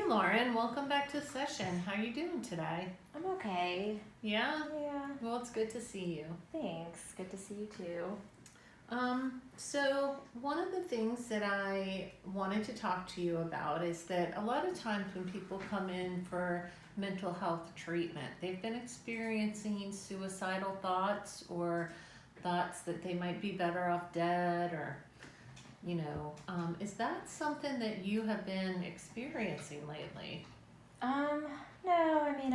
Lauren, welcome back to session. How you doing today? I'm okay. Yeah? Yeah. Well, it's good to see you. Thanks. Good to see you too. So one of the things that I wanted to talk to you about is that a lot of times when people come in for mental health treatment, they've been experiencing suicidal thoughts or thoughts that they might be better off dead or, is that something that you have been experiencing lately? No, I mean,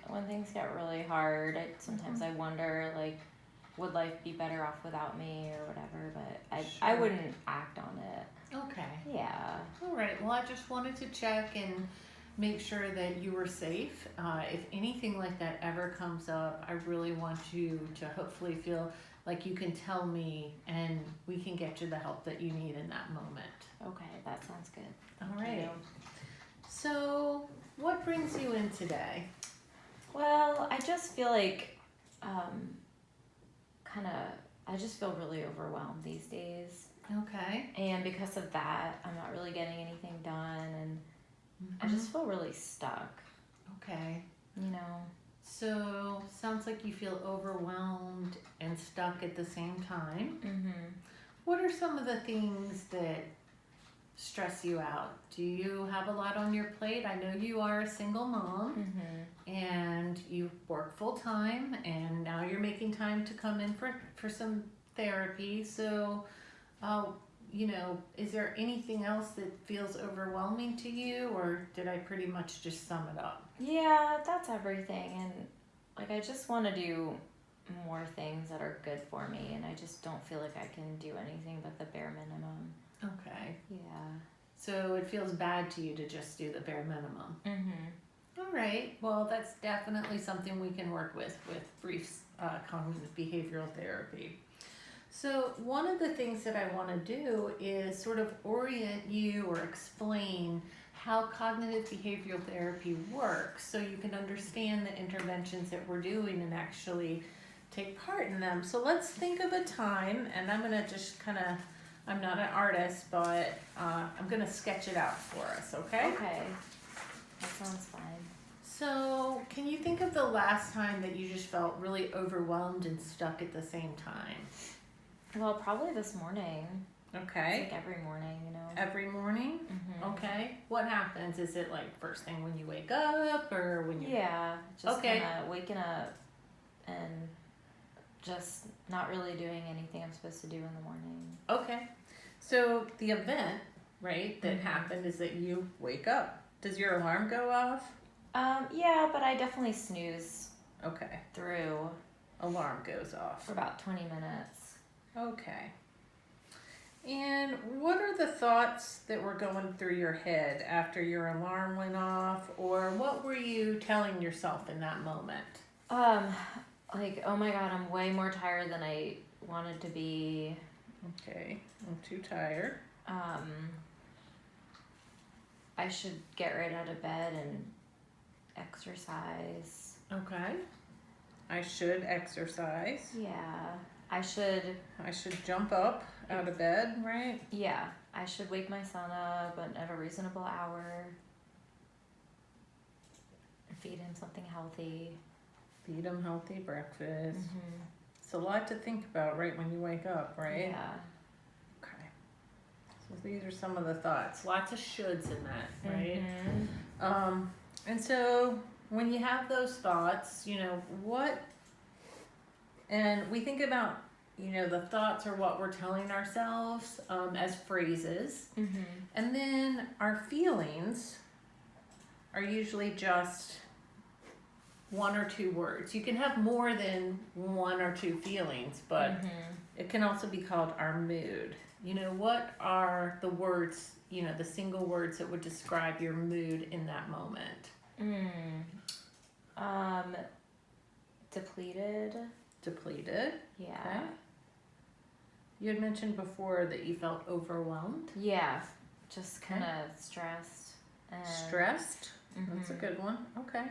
when things get really hard, sometimes I wonder, would life be better off without me or whatever, but I wouldn't act on it. Okay. Yeah. All right. Well, I just wanted to check and make sure that you were safe. If anything like that ever comes up, I really want you to hopefully feel like you can tell me and we can get you the help that you need in that moment. Okay, that sounds good. All Thank right. you. So, what brings you in today? Well, I just feel like, I just feel really overwhelmed these days. Okay. And because of that, I'm not really getting anything done, and I just feel really stuck. Okay. You know? So, sounds like you feel overwhelmed and stuck at the same time. Mm-hmm. What are some of the things that stress you out? Do you have a lot on your plate? I know you are a single mom and you work full time and now you're making time to come in for some therapy. So, is there anything else that feels overwhelming to you, or did I pretty much just sum it up? Yeah, that's everything. And I just want to do more things that are good for me, and I just don't feel like I can do anything but the bare minimum. Okay. Yeah. So it feels bad to you to just do the bare minimum. Mm-hmm. All right. Well, that's definitely something we can work with brief cognitive behavioral therapy. So one of the things that I want to do is sort of orient you or explain how cognitive behavioral therapy works so you can understand the interventions that we're doing and actually take part in them. So let's think of a time, and I'm going to just I'm not an artist, but I'm going to sketch it out for us, okay? Okay. That sounds fine. So, can you think of the last time that you just felt really overwhelmed and stuck at the same time? Well, probably this morning. Okay. It's every morning, Every morning? Mm-hmm. Okay. What happens? Is it first thing when you wake up or when you... Yeah, just Okay. kind of waking up and just not really doing anything I'm supposed to do in the morning. Okay. So, the event, right, that happened is that you wake up. Does your alarm go off? Yeah, but I definitely snooze Okay. through. Alarm goes off. For about 20 minutes. Okay. And what are the thoughts that were going through your head after your alarm went off, or what were you telling yourself in that moment? Oh my God, I'm way more tired than I wanted to be. Okay, I'm too tired. I should get right out of bed and exercise. Okay. I should exercise. Yeah. I should jump up out of bed, right? Yeah. I should wake my son up at a reasonable hour. Feed him something healthy. Feed him healthy breakfast. Mm-hmm. It's a lot to think about right when you wake up, right? Yeah. Okay. So these are some of the thoughts. Lots of shoulds in that, right? Mm-hmm. And so when you have those thoughts, and we think about, the thoughts are what we're telling ourselves as phrases. Mm-hmm. And then our feelings are usually just one or two words. You can have more than one or two feelings, but it can also be called our mood. What are the words, the single words that would describe your mood in that moment? Depleted. Depleted. Yeah. Okay. You had mentioned before that you felt overwhelmed. Yeah. Just kind of stressed. Stressed? That's a good one. Okay.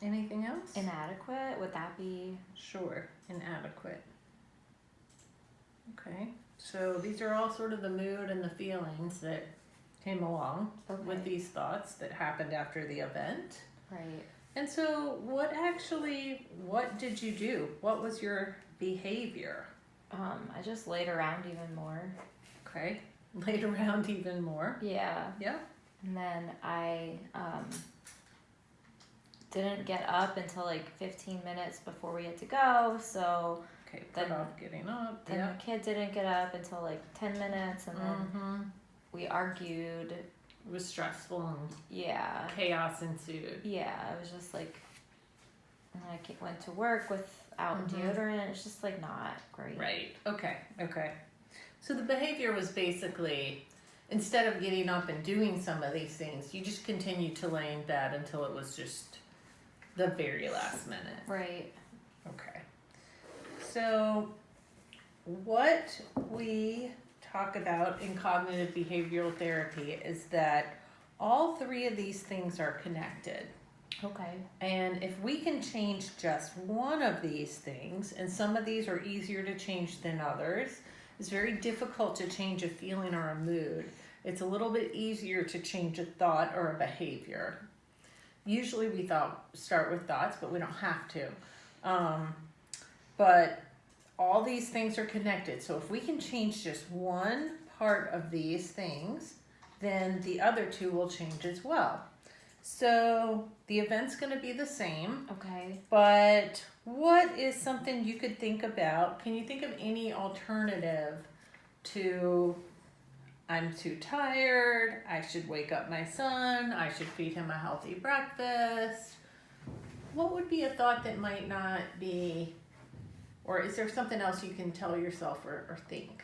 Anything else? Inadequate, would that be? Sure, inadequate. Okay, so these are all sort of the mood and the feelings that came along with Okay. these thoughts that happened after the event. Right. And so what did you do? What was your behavior? I just laid around even more. Okay. Laid around even more. Yeah. Yeah. And then I didn't get up until like 15 minutes before we had to go. So Okay, put then, off getting up. then Yeah. the kid didn't get up until like 10 minutes. And then we argued. It was stressful and Yeah. chaos ensued. Yeah. It was just like, and I went to work without deodorant. It's just like not great. Right. Okay. So the behavior was basically, instead of getting up and doing some of these things, you just continued to lay in bed until it was just the very last minute. Right. Okay. So what we talk about in cognitive behavioral therapy is that all three of these things are connected. Okay. And if we can change just one of these things, and some of these are easier to change than others, it's very difficult to change a feeling or a mood. It's a little bit easier to change a thought or a behavior. Usually we start with thoughts, but we don't have to. But all these things are connected. So if we can change just one part of these things, then the other two will change as well. So the event's going to be the same. Okay. But what is something you could think about? Can you think of any alternative to, I'm too tired, I should wake up my son, I should feed him a healthy breakfast? What would be a thought that might not be, or is there something else you can tell yourself or think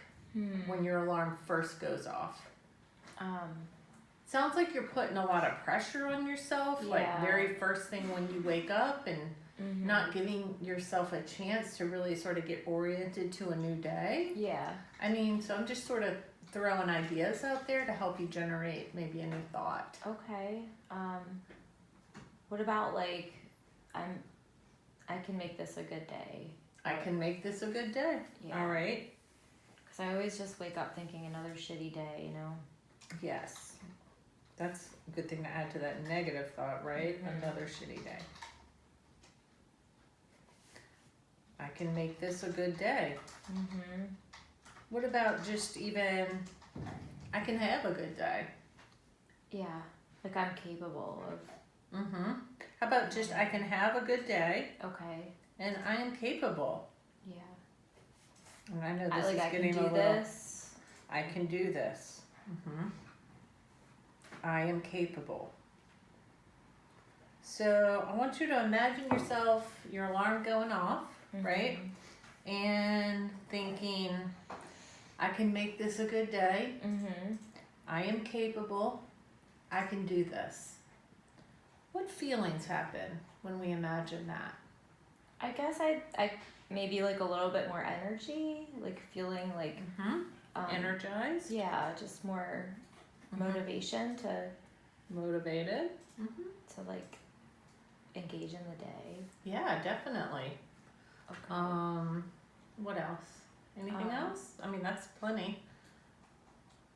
when your alarm first goes off? Sounds like you're putting a lot of pressure on yourself, like very first thing when you wake up, and not giving yourself a chance to really sort of get oriented to a new day. Yeah. I mean, so I'm just sort of throwing ideas out there to help you generate maybe a new thought. Okay. What about like, I can make this a good day. I can make this a good day. Yeah. All right. Because I always just wake up thinking another shitty day, you know? Yes. That's a good thing to add to that negative thought, right? Another shitty day. I can make this a good day. What about just even, I can have a good day? Yeah. Like I'm capable of. How about just, I can have a good day, Okay. and I am capable. Yeah. And I know this I is can getting do a little, this. I can do this. I am capable. So I want you to imagine yourself, your alarm going off, right? And thinking, I can make this a good day. I am capable. I can do this. What feelings happen when we imagine that? I guess I maybe like a little bit more energy, like feeling like Energized? Yeah, just more motivation to Motivated? like engage in the day. Yeah, definitely. Okay. What else? Anything else? I mean, that's plenty.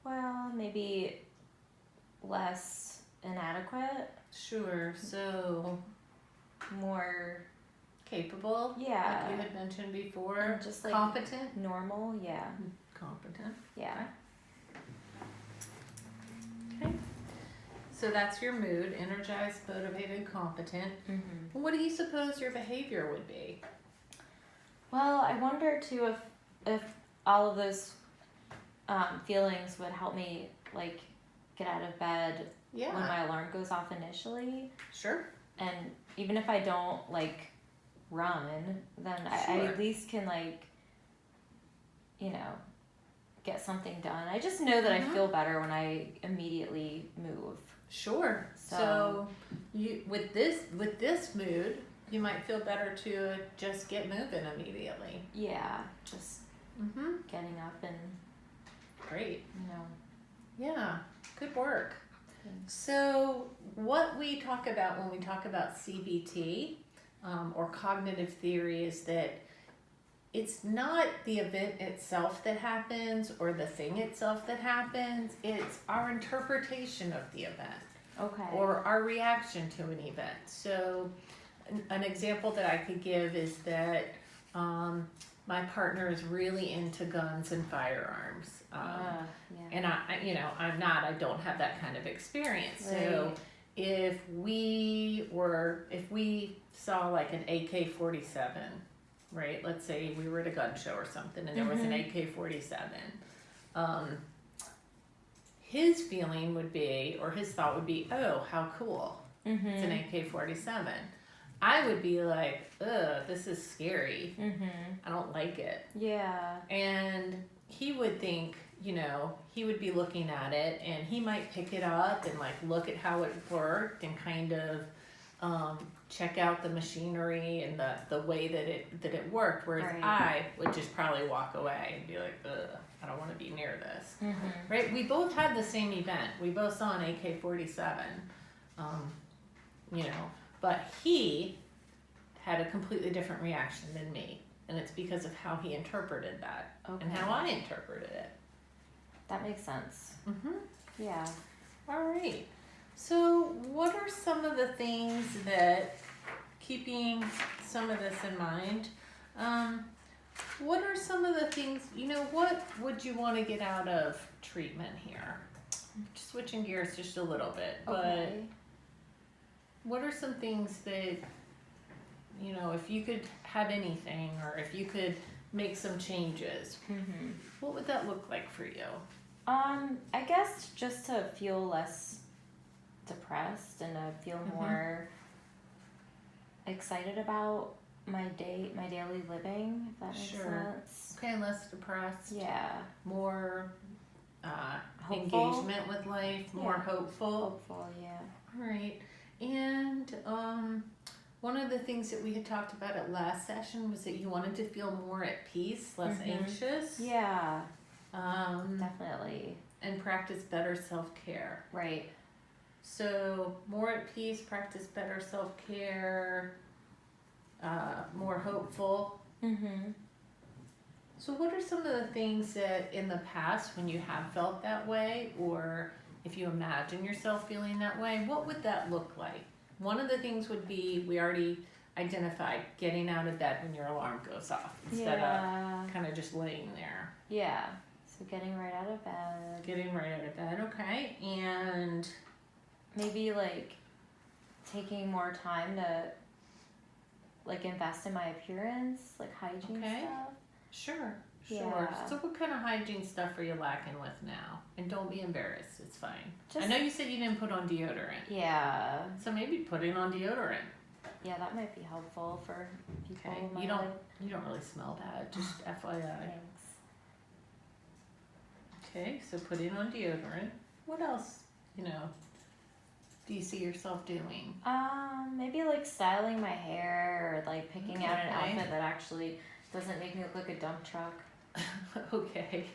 Well, maybe less inadequate. Sure. So More capable. Yeah. Like you had mentioned before. And just like competent. normal. Yeah. Competent. Yeah. Okay. So that's your mood: energized, motivated, competent. What do you suppose your behavior would be? Well, I wonder too if all of those feelings would help me like get out of bed Yeah. when my alarm goes off initially, Sure. and even if I don't like run, then I Sure. at least can like, you know, get something done. I just know that I feel better when I immediately move. Sure. So you with this mood, you might feel better to just get moving immediately. Yeah, just getting up and Great. you know. Yeah. Good work. Thanks. So what we talk about when we talk about CBT or cognitive theory is that it's not the event itself that happens or the thing itself that happens, it's our interpretation of the event. Okay. Or our reaction to an event. So an example that I could give is that my partner is really into guns and firearms. Yeah. And I don't have that kind of experience. So Right. if we saw like an AK-47, right? Let's say we were at a gun show or something and there was an AK-47. His feeling would be, or his thought would be, oh, how cool. It's an AK-47. I would be like, ugh, this is scary. I don't like it. Yeah. And he would think, he would be looking at it and he might pick it up and like look at how it worked and kind of check out the machinery and the way that it worked. Whereas Right. I would just probably walk away and be like, ugh, I don't want to be near this. Right? We both had the same event. We both saw an AK-47. But he had a completely different reaction than me. And it's because of how he interpreted that and how I interpreted it. That makes sense. Yeah. All right. So what are some of the things that, keeping some of this in mind, what are some of the things, what would you want to get out of treatment here? Just switching gears just a little bit, but what are some things that, if you could have anything or if you could make some changes, what would that look like for you? I guess just to feel less depressed and to feel more excited about my daily living, if that makes sense. Okay, less depressed. Yeah. More Hopeful. engagement with life, more hopeful. Hopeful, yeah. All right. And one of the things that we had talked about at last session was that you wanted to feel more at peace, less anxious. Yeah. Definitely. And practice better self-care. Right. So more at peace, practice better self-care, more hopeful. So what are some of the things that in the past when you have felt that way, or if you imagine yourself feeling that way, what would that look like? One of the things would be, we already identified, getting out of bed when your alarm goes off instead of kind of just laying there. Yeah. So getting right out of bed. Getting right out of bed, okay. And maybe like taking more time to like invest in my appearance, like hygiene stuff. Sure. Yeah. So what kind of hygiene stuff are you lacking with now? And don't be embarrassed, it's fine. Just, I know you said you didn't put on deodorant. Yeah. So maybe putting on deodorant. Yeah, that might be helpful for people. Okay. You don't really smell bad, just FYI. Thanks. Okay, so putting on deodorant. What else, do you see yourself doing? Maybe like styling my hair or like picking out an outfit that actually doesn't make me look like a dump truck. Okay.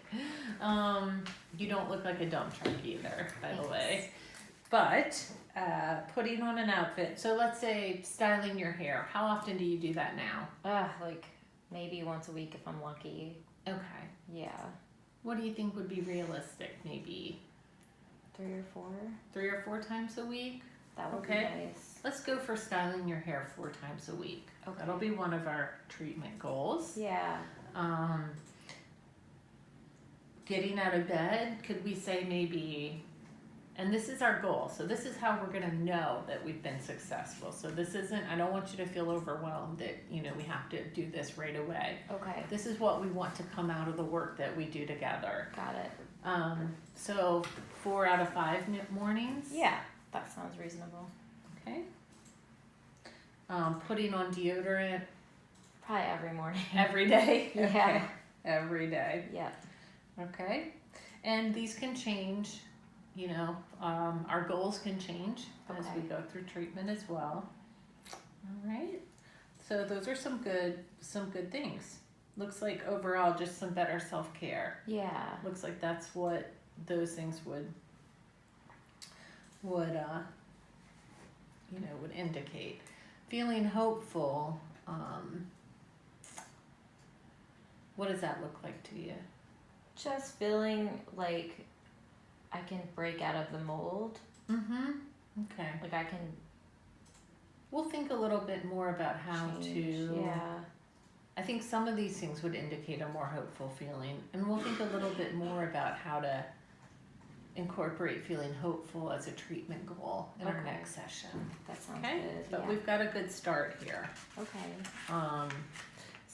You don't look like a dump truck either, by the way. But putting on an outfit. So let's say styling your hair. How often do you do that now? Like maybe once a week if I'm lucky. Okay. Yeah. What do you think would be realistic? Maybe 3 or 4. 3 or 4 times a week? That would be nice. Let's go for styling your hair 4 times a week. Okay. That'll be one of our treatment goals. Yeah. Getting out of bed, could we say maybe, and this is our goal, so this is how we're gonna know that we've been successful. So this isn't, I don't want you to feel overwhelmed that, we have to do this right away. Okay. This is what we want to come out of the work that we do together. Got it. So 4 out of 5 mornings? Yeah, that sounds reasonable. Okay. Putting on deodorant? Probably every morning. Every day? Yeah. Okay. Every day. Yeah. Okay. And these can change, our goals can change as we go through treatment as well. All right. So those are some good things. Looks like overall just some better self-care. Yeah. Looks like that's what those things would indicate. Feeling hopeful, What does that look like to you? Just feeling like I can break out of the mold. Mm-hmm. Okay. Like I can We'll think a little bit more about how change. to. Yeah. I think some of these things would indicate a more hopeful feeling, and we'll think a little bit more about how to incorporate feeling hopeful as a treatment goal in our Okay. next session. That sounds Okay, good. but yeah. we've got a good start here. Okay.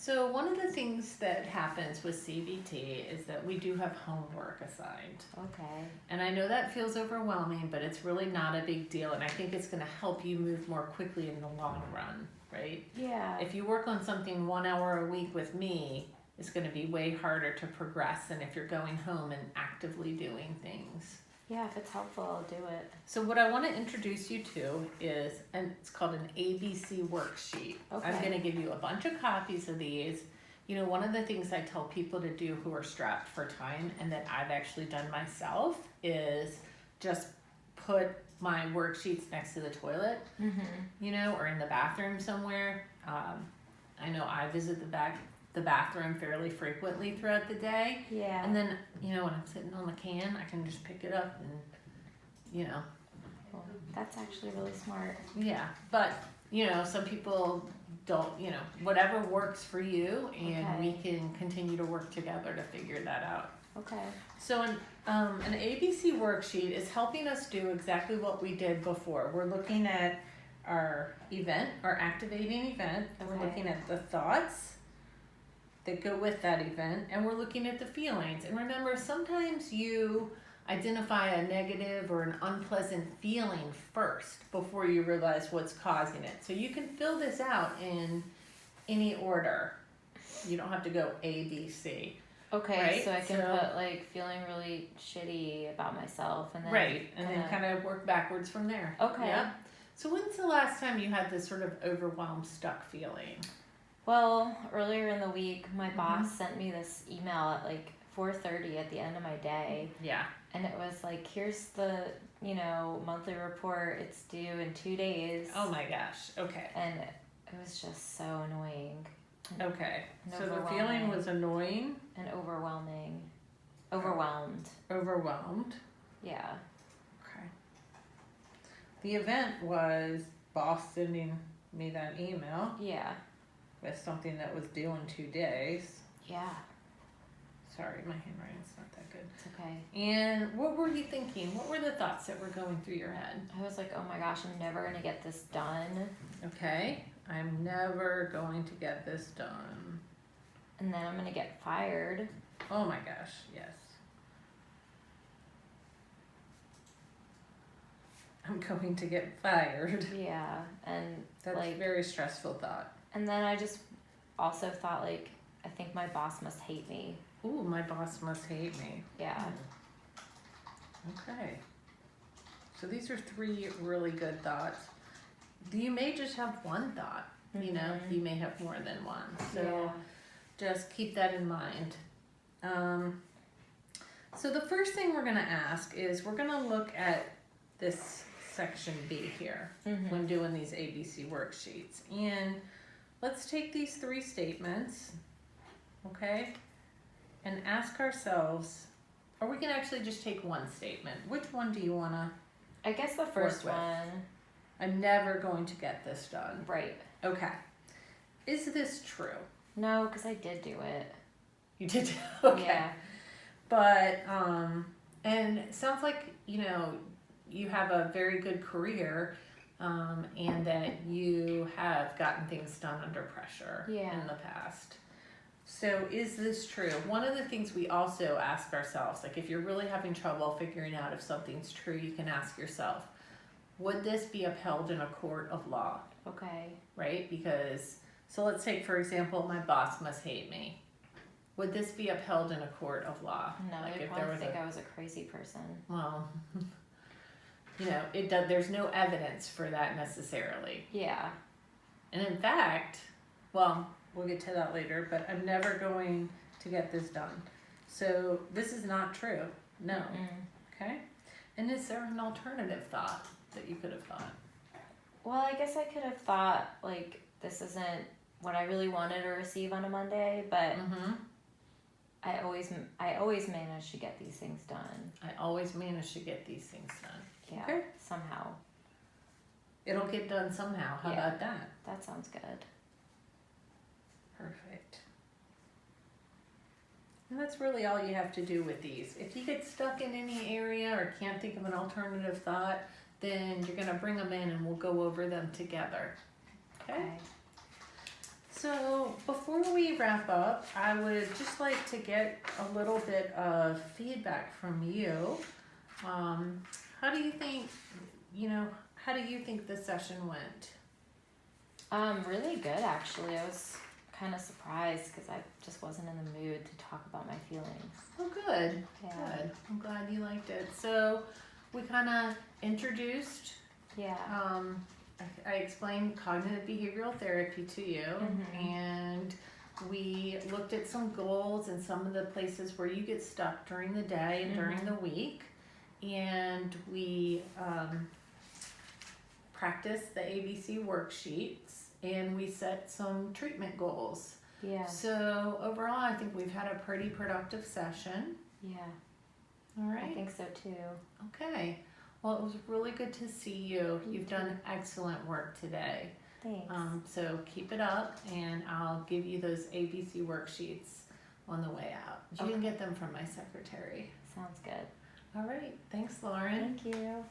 So one of the things that happens with CBT is that we do have homework assigned. Okay. And I know that feels overwhelming, but it's really not a big deal, and I think it's going to help you move more quickly in the long run, right? Yeah. If you work on something 1 hour a week with me, it's going to be way harder to progress than if you're going home and actively doing things. Yeah, if it's helpful, I'll do it. So what I want to introduce you to is, and it's called an ABC worksheet. Okay. I'm going to give you a bunch of copies of these. You know, one of the things I tell people to do who are strapped for time, and that I've actually done myself, is just put my worksheets next to the toilet, you know, or in the bathroom somewhere. I know I visit the bathroom fairly frequently throughout the day. Yeah. And then, you know, when I'm sitting on the can, I can just pick it up and, you know. Well, that's actually really smart. Yeah, but, you know, some people don't, you know, whatever works for you, and we can continue to work together to figure that out. Okay. So an ABC worksheet is helping us do exactly what we did before. We're looking at our event, our activating event, and we're Okay. looking at the thoughts that go with that event, and we're looking at the feelings. And remember, sometimes you identify a negative or an unpleasant feeling first before you realize what's causing it. So you can fill this out in any order. You don't have to go A, B, C. Okay, Right, so I can so- put like feeling really shitty about myself and then Right, and then kind of work backwards from there. Okay. Yep. So when's the last time you had this sort of overwhelmed, stuck feeling? Well, earlier in the week my boss sent me this email at like 4:30 at the end of my day, Yeah. and it was like, here's the, you know, monthly report, it's due in 2 days. Oh my gosh. Okay. And it was just so annoying. Okay. And So the feeling overwhelming. was annoying, And overwhelming. Overwhelmed. overwhelmed. Yeah. Okay. The event was boss sending me that email Yeah. with something that was due in 2 days. Yeah. Sorry, my handwriting's not that good. It's okay. And what were you thinking? What were the thoughts that were going through your head? I was like, oh my gosh, I'm never gonna get this done. Okay. I'm never going to get this done. And then I'm gonna get fired. Oh my gosh, yes. I'm going to get fired. Yeah. And That's like, a very stressful thought. and then I just also thought like, I think my boss must hate me. Ooh, my boss must hate me. Yeah. Okay. So these are 3 really good thoughts. You may just have one thought, you know, you may have more than one. So Yeah. just keep that in mind. So the first thing we're going to ask is we're going to look at this section B here when doing these ABC worksheets. And let's take these 3 statements, okay, and ask ourselves, or we can actually just take one statement. Which one do you want to? I guess the first with. one. I'm never going to get this done. Right. Okay. Is this true? No, because I did do it. You did? Okay. Yeah. But, and it sounds like, you know, you have a very good career, and that you have gotten things done under pressure Yeah. in the past. So is this true? One of the things we also ask ourselves, like if you're really having trouble figuring out if something's true, you can ask yourself, would this be upheld in a court of law? Okay. Right? Because, so let's take, for example, my boss must hate me. Would this be upheld in a court of law? No, Like they if there probably was think a- I was a crazy person. Well, you know, it does, there's no evidence for that necessarily. Yeah. And in fact, well, we'll get to that later, but I'm never going to get this done. So this is not true. No. Okay? And is there an alternative thought that you could have thought? Well, I guess I could have thought, like, this isn't what I really wanted to receive on a Monday, but Mm-hmm. I always manage to get these things done. I always manage to get these things done. Yeah, Okay. somehow. It'll get done somehow. How Yeah. about that? That sounds good. Perfect. And that's really all you have to do with these. If you get stuck in any area or can't think of an alternative thought, then you're going to bring them in and we'll go over them together. Okay? So before we wrap up, I would just like to get a little bit of feedback from you. How do you think, how do you think this session went? Really good, actually. I was kind of surprised because I just wasn't in the mood to talk about my feelings. Oh, good. Yeah. Good. I'm glad you liked it. So we kind of introduced, Yeah. I explained cognitive behavioral therapy to you, and we looked at some goals and some of the places where you get stuck during the day and during the week, and we practiced the ABC worksheets, and we set some treatment goals. Yeah. So overall, I think we've had a pretty productive session. Yeah. All right. I think so too. Okay. Well, it was really good to see you. You've done excellent work today. Thanks. So keep it up, and I'll give you those ABC worksheets on the way out. You can get them from my secretary. Sounds good. All right. Thanks, Lauren. Thank you.